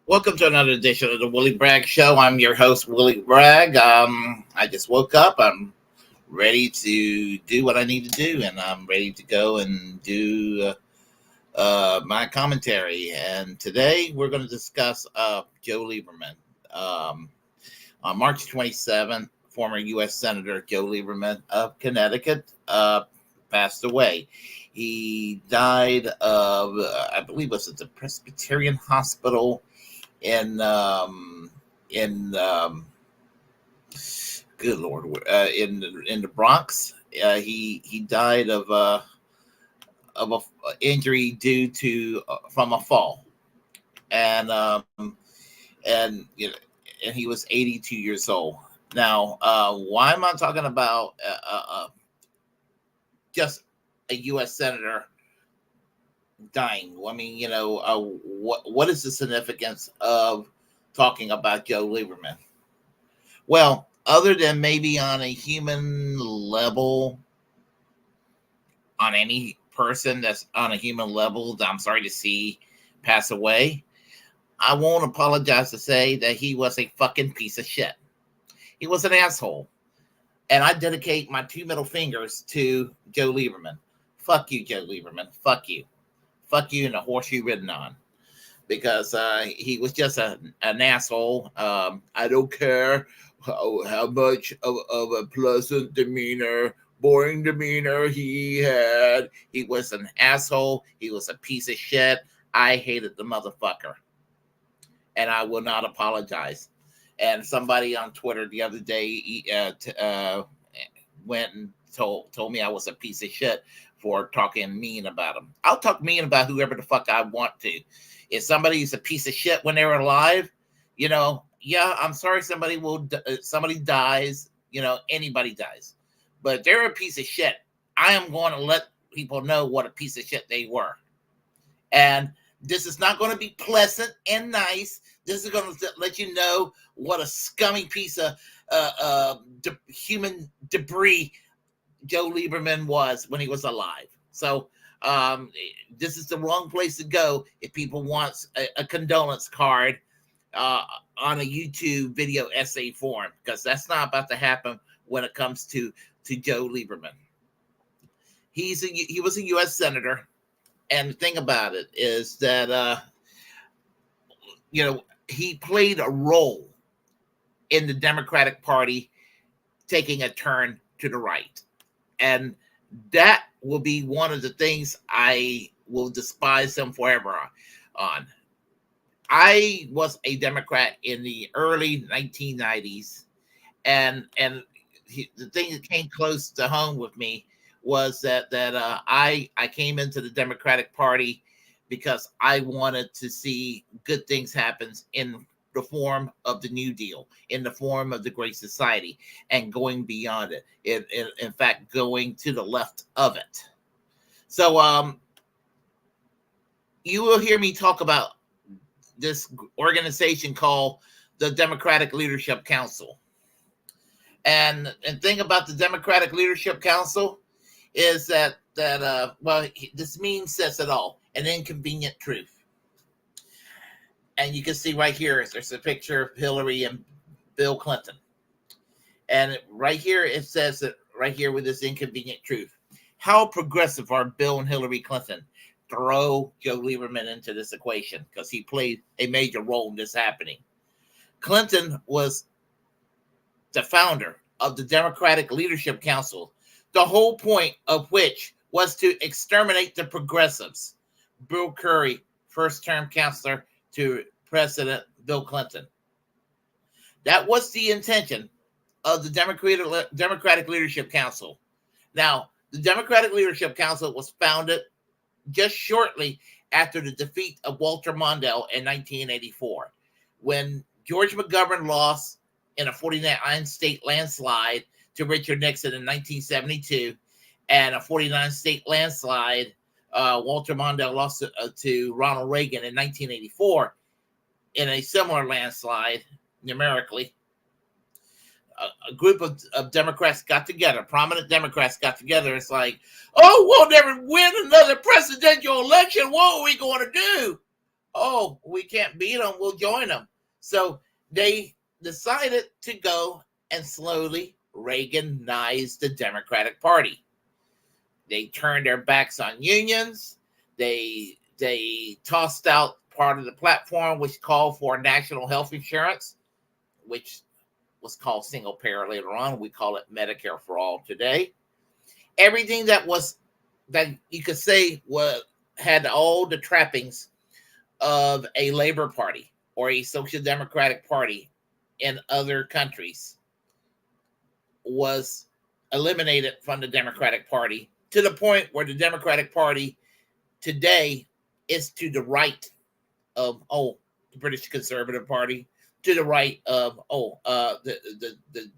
Welcome to another edition of the Willie Bragg Show. I'm your host, Willie Bragg. I just woke up. I'm ready to do what I need to do, and I'm ready to go and do my commentary. And today we're going to discuss Joe Lieberman. Um, on March 27th, former U.S. Senator Joe Lieberman of Connecticut passed away. He died of, I believe, was it the Presbyterian Hospital in good Lord, in the Bronx. He died of a injury due to from a fall, and and you know, and he was 82 years old. Now, why am I talking about just a U.S. senator dying? I mean, what is the significance of talking about Joe Lieberman? Well, other than maybe on a human level, on any person that's on a human level that I'm sorry to see pass away, I won't apologize to say that he was a fucking piece of shit. He was an asshole. And I dedicate my two middle fingers to Joe Lieberman. Fuck you, Joe Lieberman. Fuck you. Fuck you and the horse you ridden on. Because he was just an asshole. I don't care how much of a pleasant demeanor, boring demeanor he had. He was an asshole. He was a piece of shit. I hated the motherfucker. And I will not apologize. And somebody on Twitter the other day went and told me I was a piece of shit for talking mean about him. I'll talk mean about whoever the fuck I want to. If somebody's a piece of shit when they're alive, yeah, I'm sorry somebody dies, anybody dies. But if they're a piece of shit, I am going to let people know what a piece of shit they were. And this is not going to be pleasant and nice. This is going to let you know what a scummy piece of human debris Joe Lieberman was when he was alive. So this is the wrong place to go if people want a condolence card on a YouTube video essay form, because that's not about to happen when it comes to Joe Lieberman. He was a U.S. senator, and the thing about it is that he played a role in the Democratic Party taking a turn to the right. And that will be one of the things I will despise him forever on. I was a Democrat in the early 1990s, and the thing that came close to home with me was that I came into the Democratic Party because I wanted to see good things happen in the form of the New Deal, in the form of the Great Society, and going beyond it. In fact, going to the left of it. So you will hear me talk about this organization called the Democratic Leadership Council. And thing about the Democratic Leadership Council is that this meme says it all: an inconvenient truth. And you can see right here, there's a picture of Hillary and Bill Clinton. And right here, it says that right here with this inconvenient truth. How progressive are Bill and Hillary Clinton? Throw Joe Lieberman into this equation because he played a major role in this happening. Clinton was the founder of the Democratic Leadership Council, the whole point of which was to exterminate the progressives. Bill Curry, first-term counselor to President Bill Clinton. That was the intention of the Democratic Leadership Council. Now, the Democratic Leadership Council was founded just shortly after the defeat of Walter Mondale in 1984, when George McGovern lost in a 49-state landslide to Richard Nixon in 1972, and a 49-state landslide Walter Mondale lost to Ronald Reagan in 1984 in a similar landslide numerically. A group of Democrats got together, prominent Democrats got together. It's like, oh, we'll never win another presidential election. What are we going to do? oh, we can't beat them, we'll join them. So they decided to go and slowly Reaganize the Democratic Party. They turned their backs on unions. They tossed out part of the platform which called for national health insurance, which was called single payer later on. We call it Medicare for all today. Everything that you could say had all the trappings of a Labor Party or a Social Democratic Party in other countries was eliminated from the Democratic Party, to the point where the Democratic Party today is to the right of the British Conservative Party, to the right of the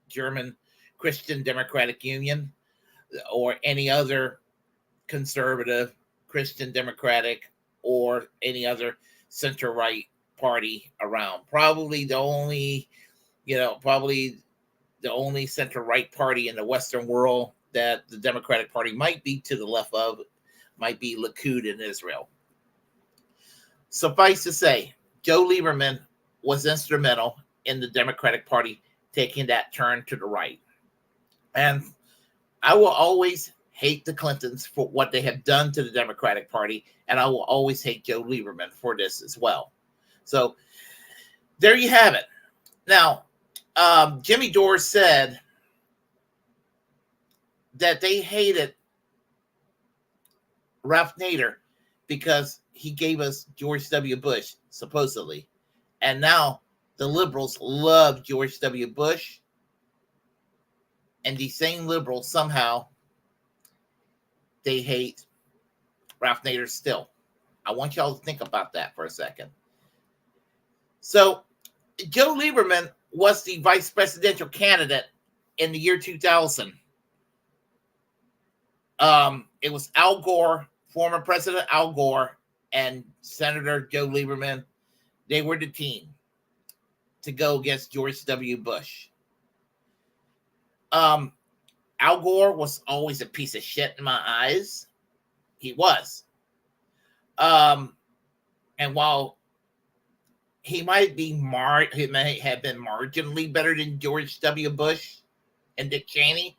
German Christian Democratic Union, or any other conservative Christian Democratic, or any other center right party around. Probably the only center right party in the Western world that the Democratic Party might be to the left of might be Likud in Israel. Suffice to say, Joe Lieberman was instrumental in the Democratic Party taking that turn to the right. And I will always hate the Clintons for what they have done to the Democratic Party, and I will always hate Joe Lieberman for this as well. So there you have it. Now, Jimmy Dore said that they hated Ralph Nader because he gave us George W. Bush, supposedly. And now the liberals love George W. Bush. And these same liberals, somehow, they hate Ralph Nader still. I want y'all to think about that for a second. So, Joe Lieberman was the vice presidential candidate in the year 2000. It was Al Gore, former President Al Gore, and Senator Joe Lieberman. They were the team to go against George W. Bush. Al Gore was always a piece of shit in my eyes. He was. And while he may have been marginally better than George W. Bush and Dick Cheney,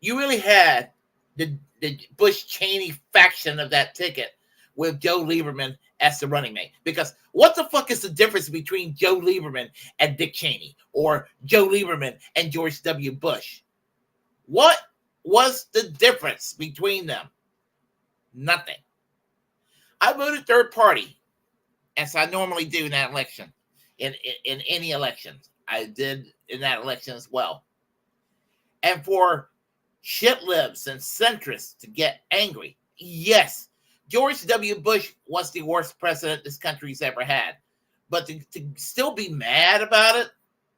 you really had the Bush-Cheney faction of that ticket with Joe Lieberman as the running mate. Because what the fuck is the difference between Joe Lieberman and Dick Cheney, or Joe Lieberman and George W. Bush? What was the difference between them? Nothing. I voted third party, as I normally do in that election, in any election. I did in that election as well. And for shit libs and centrists to get angry, yes, George W. Bush was the worst president this country's ever had. But to still be mad about it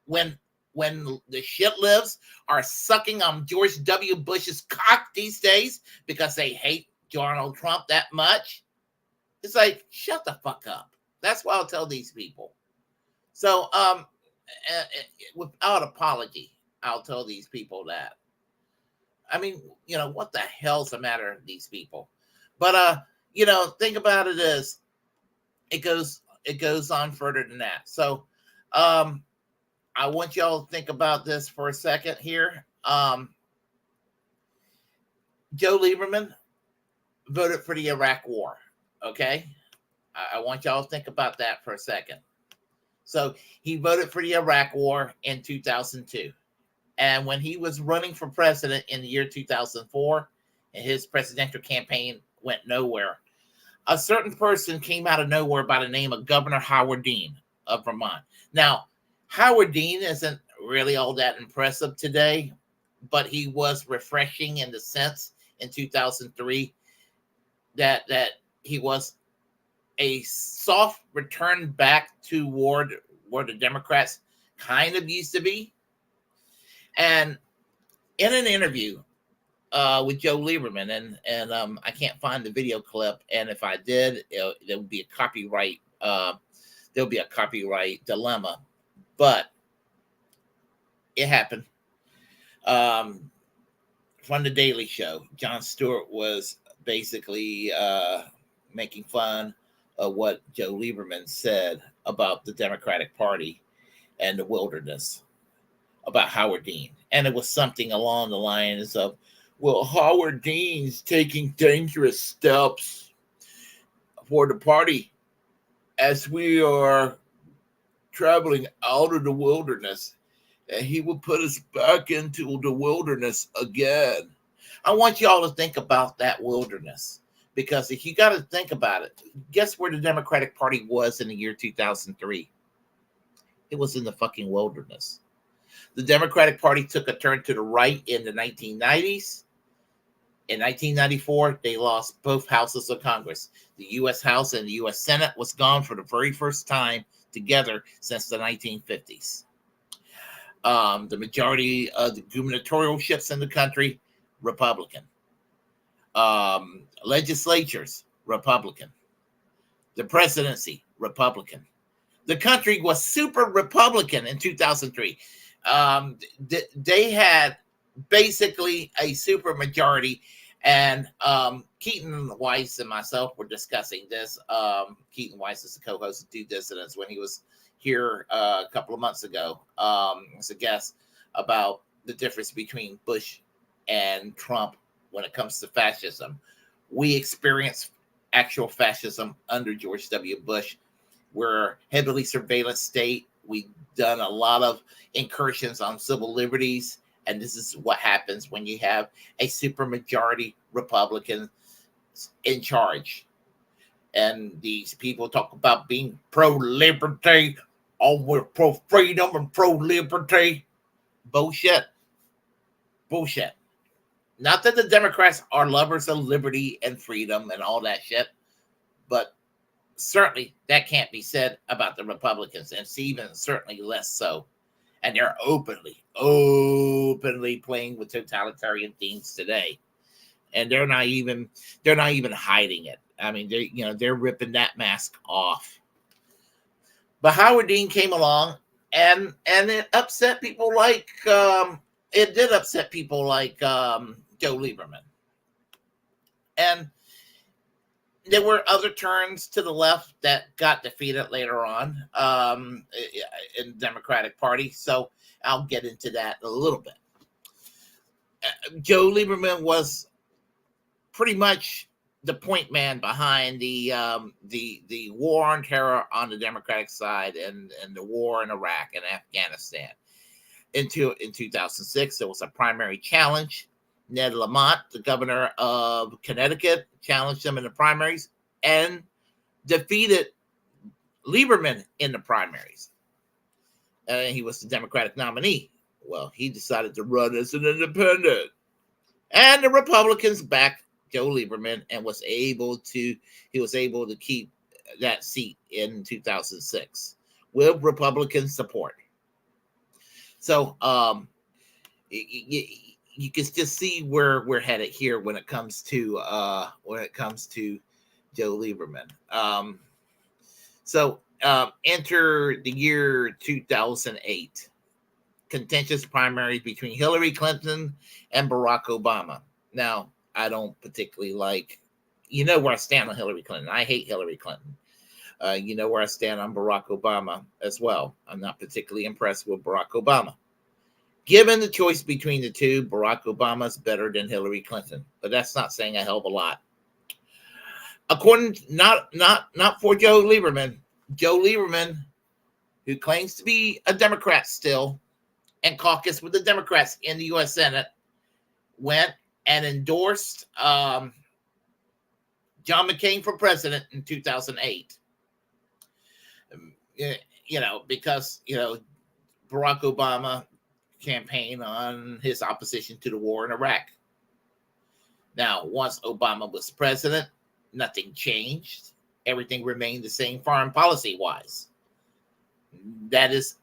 when the shit libs are sucking on George W. Bush's cock these days because they hate Donald Trump that much, it's like, shut the fuck up. That's what I'll tell these people. So, without apology, I'll tell these people that. I mean, what the hell's the matter with these people? But, think about it as it goes on further than that. So, I want y'all to think about this for a second here. Joe Lieberman voted for the Iraq War. Okay. I want y'all to think about that for a second. So he voted for the Iraq War in 2002. And when he was running for president in the year 2004, and his presidential campaign went nowhere, a certain person came out of nowhere by the name of Governor Howard Dean of Vermont. Now, Howard Dean isn't really all that impressive today, but he was refreshing in the sense in 2003 that he was a soft return back toward where the Democrats kind of used to be. And in an interview with Joe Lieberman, and I can't find the video clip, and if I did, there would be a copyright. There'll be a copyright dilemma, but it happened. From the Daily Show, Jon Stewart was basically making fun what Joe Lieberman said about the Democratic Party and the wilderness, about Howard Dean. And it was something along the lines of, well, Howard Dean's taking dangerous steps for the party as we are traveling out of the wilderness, and he will put us back into the wilderness again. I want y'all to think about that wilderness, because if you got to think about it, guess where the Democratic Party was in the year 2003? It was in the fucking wilderness. The Democratic Party took a turn to the right in the 1990s. In 1994, they lost both houses of Congress. The U.S. House and the U.S. Senate was gone for the very first time together since the 1950s. The majority of the gubernatorialships in the country, Republican. Legislatures, Republican. The presidency, Republican. The country was super Republican in 2003. They had basically a super majority, and Keaton Weiss and myself were discussing this. Keaton Weiss is the co-host of Due Dissidence when he was here a couple of months ago as a guest, about the difference between Bush and Trump when it comes to fascism. We experienced actual fascism under George W. Bush. We're a heavily surveillance state. We've done a lot of incursions on civil liberties. And this is what happens when you have a supermajority Republican in charge. And these people talk about being pro-liberty, oh, we're pro-freedom and pro-liberty. Bullshit. Bullshit. Not that the Democrats are lovers of liberty and freedom and all that shit, but certainly that can't be said about the Republicans, and it's even certainly less so. And they're openly playing with totalitarian themes today, and they're not even hiding it. I mean, they're ripping that mask off. But Howard Dean came along, and it upset people like Joe Lieberman, and there were other turns to the left that got defeated later on in the Democratic Party. So I'll get into that a little bit. Joe Lieberman was pretty much the point man behind the war on terror on the Democratic side and the war in Iraq and Afghanistan. In 2006, there was a primary challenge. Ned Lamont, the governor of Connecticut, challenged him in the primaries and defeated Lieberman in the primaries. He was the Democratic nominee. Well, he decided to run as an independent. And the Republicans backed Joe Lieberman and was able to keep that seat in 2006 with Republican support. So you can just see where we're headed here when it comes to Joe Lieberman. Enter the year 2008. Contentious primaries between Hillary Clinton and Barack Obama. Now, I don't particularly like, where I stand on Hillary Clinton. I hate Hillary Clinton. You know where I stand on Barack Obama as well. I'm not particularly impressed with Barack Obama. Given the choice between the two, Barack Obama is better than Hillary Clinton, but that's not saying a hell of a lot. According, not for Joe Lieberman, who claims to be a Democrat still and caucus with the Democrats in the U.S. Senate, went and endorsed John McCain for president in 2008. Because Barack Obama campaign on his opposition to the war in Iraq. Now, once Obama was president, nothing changed. Everything remained the same foreign policy wise. That is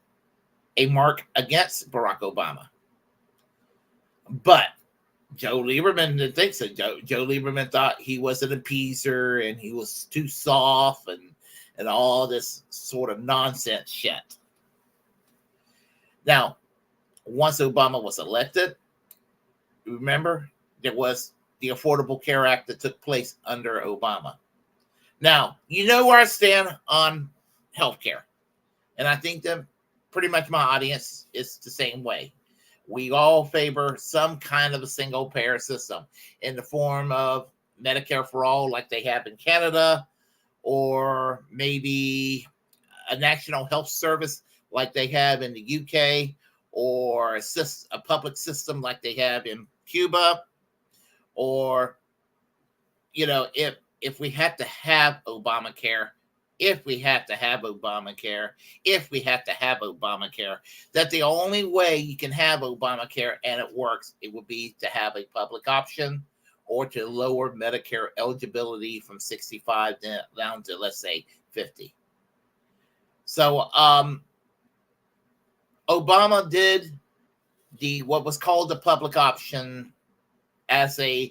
a mark against Barack Obama. But Joe Lieberman didn't think so. Joe Lieberman thought he was an appeaser and he was too soft and all this sort of nonsense shit. Now, once Obama was elected, remember, there was the Affordable Care Act that took place under Obama. Now, you know where I stand on healthcare. And I think that pretty much my audience is the same way. We all favor some kind of a single payer system in the form of Medicare for all, like they have in Canada, or maybe a national health service like they have in the UK, or a public system like they have in Cuba, or, you know, if we had to have Obamacare, that the only way you can have Obamacare and it works, it would be to have a public option or to lower Medicare eligibility from 65 down to, let's say, 50. So Obama did what was called the public option as a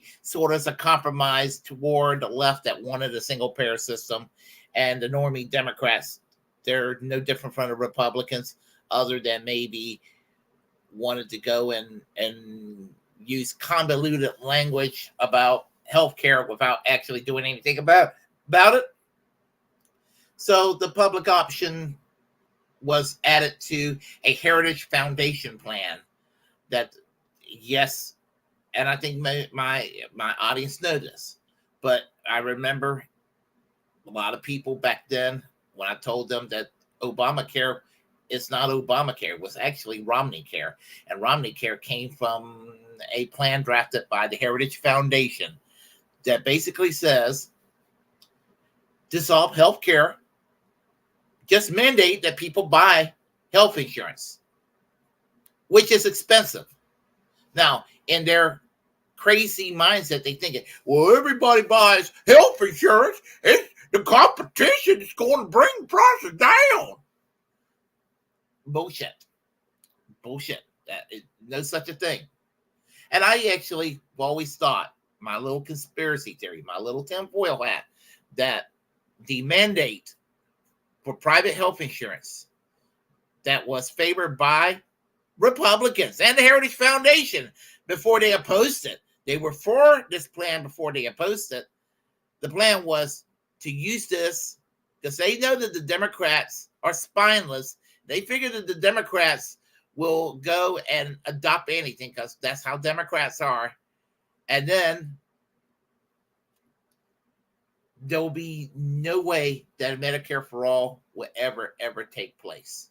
compromise toward the left that wanted a single payer system. And the normie Democrats, they're no different from the Republicans, other than maybe wanted to go and use convoluted language about healthcare without actually doing anything about it. So the public option was added to a Heritage Foundation plan that, yes, and I think my audience know this, but I remember a lot of people back then when I told them that Obamacare is not Obamacare, it was actually Romney Care. And Romney Care came from a plan drafted by the Heritage Foundation that basically says, dissolve health care, just mandate that people buy health insurance, which is expensive. Now, in their crazy mindset, they think, well, everybody buys health insurance, the competition is going to bring prices down. Bullshit. That is no such a thing. And I actually always thought, my little conspiracy theory, my little tinfoil hat, that the mandate for private health insurance that was favored by Republicans and the Heritage Foundation before they opposed it. They were for this plan before they opposed it. The plan was to use this because they know that the Democrats are spineless. They figure that the Democrats will go and adopt anything because that's how Democrats are. And then there will be no way that Medicare for all will ever take place.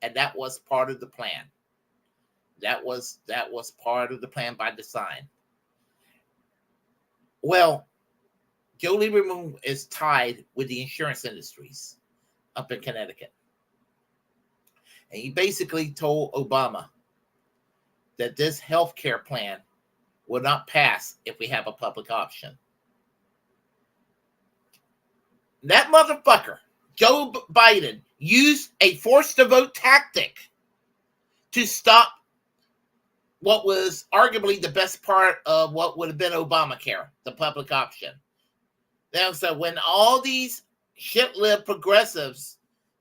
And that was part of the plan. That was part of the plan by design. Well, Joe Lieberman is tied with the insurance industries up in Connecticut. And he basically told Obama that this health care plan will not pass if we have a public option. That motherfucker, Joe Biden, used a forced to vote tactic to stop what was arguably the best part of what would have been Obamacare, the public option. Now, so when all these shit-lived progressives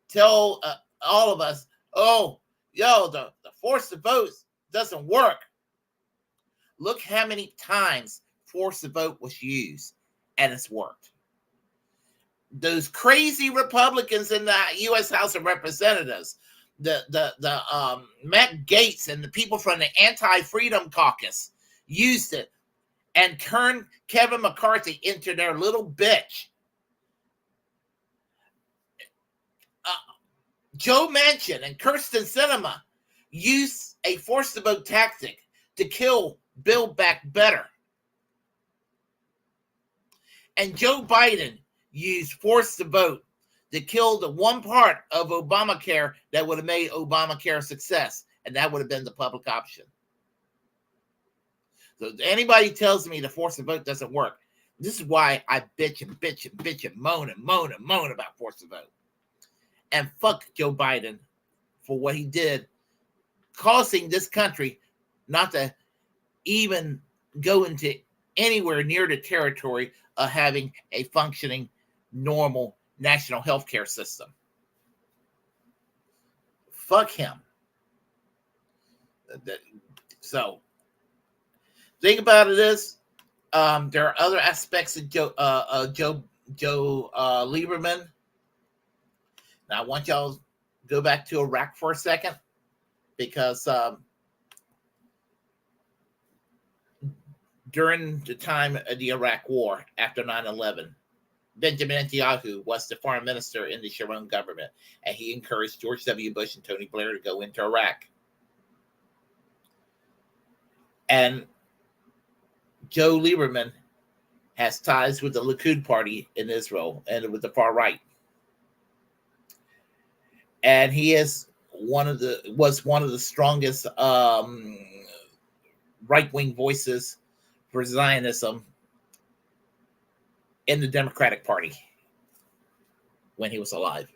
tell all of us, oh, the forced to vote doesn't work. Look how many times forced to vote was used, and it's worked. Those crazy Republicans in the U.S. House of Representatives, the Matt Gaetz and the people from the Anti-Freedom Caucus used it and turned Kevin McCarthy into their little bitch. Joe Manchin and Kirsten Sinema used a forced to vote tactic to kill Build Back Better. And Joe Biden used forced to vote to kill the one part of Obamacare that would have made Obamacare a success, and that would have been the public option. So if anybody tells me the forced to vote doesn't work, this is why I bitch and moan about forced to vote. And fuck Joe Biden for what he did, causing this country not to even go into anywhere near the territory of having a functioning, normal national health care system. Fuck him. So, think about it is, there are other aspects of Joe Joe Lieberman. Now, I want y'all to go back to Iraq for a second because during the time of the Iraq War after 9/11, Benjamin Netanyahu was the foreign minister in the Sharon government, and he encouraged George W. Bush and Tony Blair to go into Iraq. And Joe Lieberman has ties with the Likud party in Israel and with the far right. And he was one of the strongest right-wing voices for Zionism in the Democratic Party when he was alive.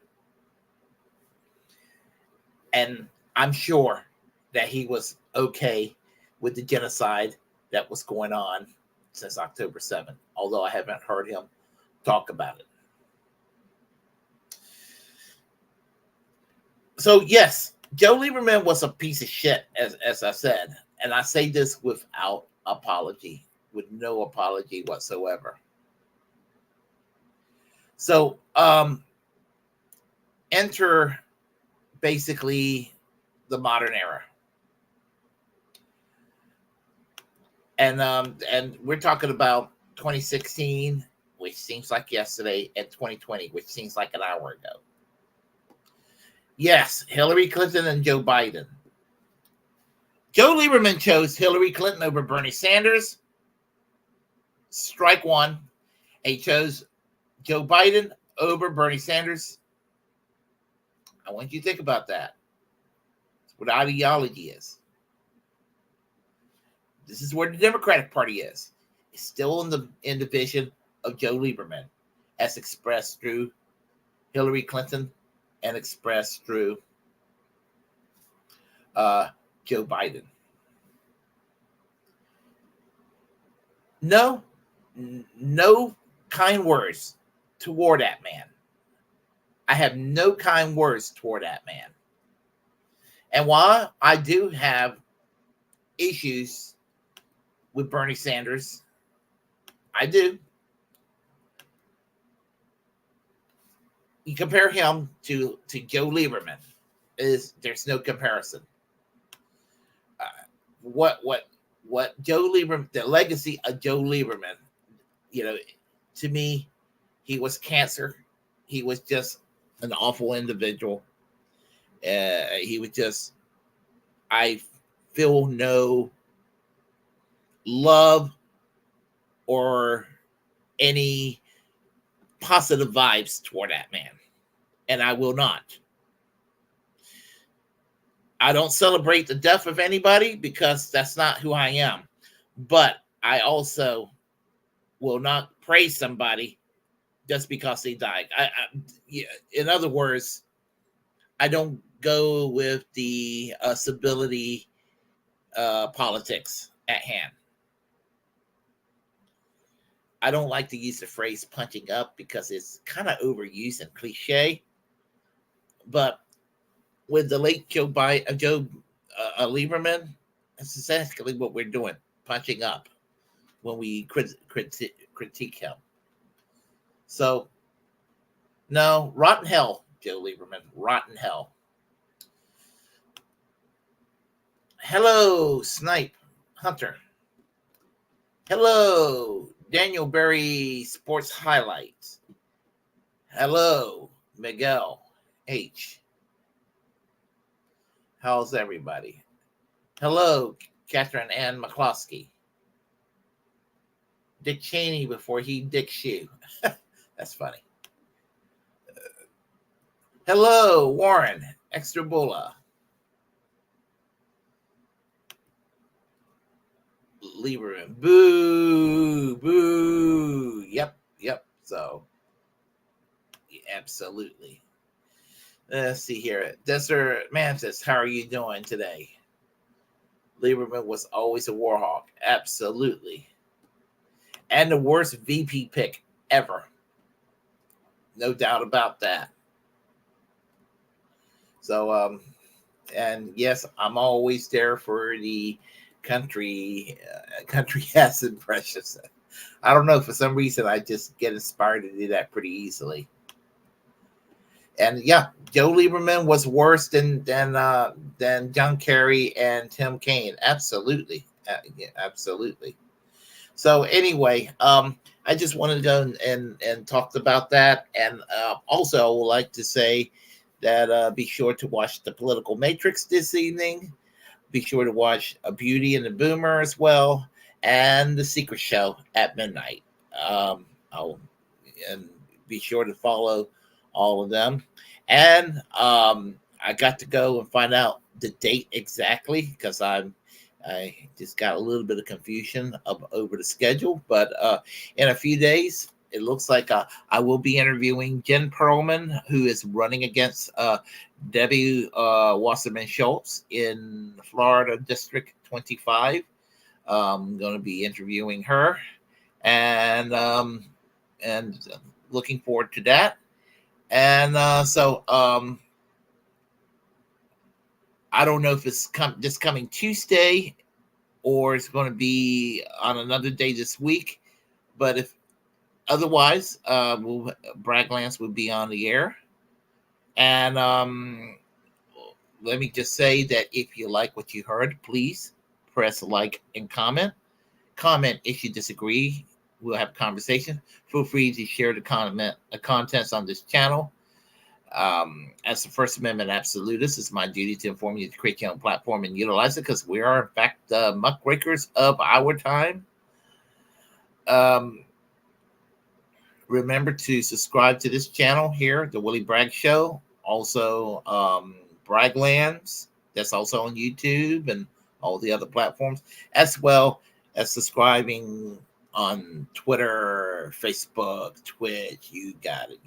And I'm sure that he was okay with the genocide that was going on since October 7th, although I haven't heard him talk about it. So, yes, Joe Lieberman was a piece of shit, as I said. And I say this without apology, with no apology whatsoever. So, enter basically the modern era. And we're talking about 2016, which seems like yesterday, and 2020, which seems like an hour ago. Yes, Hillary Clinton and Joe Biden. Joe Lieberman chose Hillary Clinton over Bernie Sanders. Strike one. And he chose Joe Biden over Bernie Sanders. I want you to think about that. That's what ideology is. This is where the Democratic Party is. It's still in the vision of Joe Lieberman, as expressed through Hillary Clinton and expressed through Joe Biden. No kind words toward that man. I have no kind words toward that man. And while I do have issues with Bernie Sanders, I do. You compare him to Joe Lieberman, there's no comparison. What Joe Lieberman, the legacy of Joe Lieberman, to me, he was cancer. He was just an awful individual. He was just, I feel no love or any positive vibes toward that man. And I will not. I don't celebrate the death of anybody because that's not who I am. But I also will not praise somebody just because they died. In other words, I don't go with the civility politics at hand. I don't like to use the phrase punching up because it's kind of overused and cliche. But with the late Joe Lieberman, that's essentially what we're doing, punching up when we critique him. So, no, rotten hell, Joe Lieberman, rotten hell. Hello, Snipe Hunter. Hello, Daniel Berry Sports Highlights. Hello, Miguel H. How's everybody? Hello, Catherine Ann McCloskey. Dick Cheney before he Dick Shoe. That's funny. Hello, Warren Extra Bulla. Lieberman. Boo, boo. Yep. So, absolutely. Let's see here. Desert Mantis, how are you doing today? Lieberman was always a war hawk. Absolutely. And the worst VP pick ever. No doubt about that. So, and yes, I'm always there for the country has impressions. I don't know. For some reason, I just get inspired to do that pretty easily. And yeah, Joe Lieberman was worse than John Kerry and Tim Kaine. Absolutely, yeah, absolutely. So anyway, I just wanted to go and talked about that, and also I would like to say that be sure to watch the Political Matrix this evening. Be sure to watch A Beauty and the Boomer as well, and The Secret Show at midnight. I'll and be sure to follow all of them. And I got to go and find out the date exactly because I just got a little bit of confusion over the schedule. But in a few days, it looks like I will be interviewing Jen Perlman, who is running against Debbie Wasserman Schultz in Florida District 25. I'm going to be interviewing her, and looking forward to that. And I don't know if it's this coming Tuesday or it's going to be on another day this week. But if otherwise, Bragglance will be on the air. And let me just say that if you like what you heard, please press like and comment. Comment if you disagree. We'll have a conversation. Feel free to share the contents on this channel. As the First Amendment absolutist, it's my duty to inform you to create your own platform and utilize it because we are, in fact, the muckrakers of our time. Remember to subscribe to this channel here, The Willie Bragg Show. Also, Braglands, that's also on YouTube and all the other platforms, as well as subscribing on Twitter, Facebook, Twitch. You got it.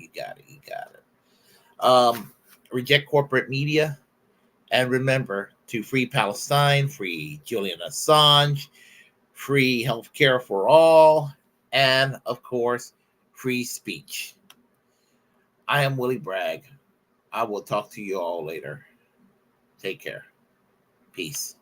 Reject corporate media, and remember to free Palestine, free Julian Assange, free healthcare for all, and of course, free speech. I am Willie Bragg. I will talk to you all later. Take care. Peace.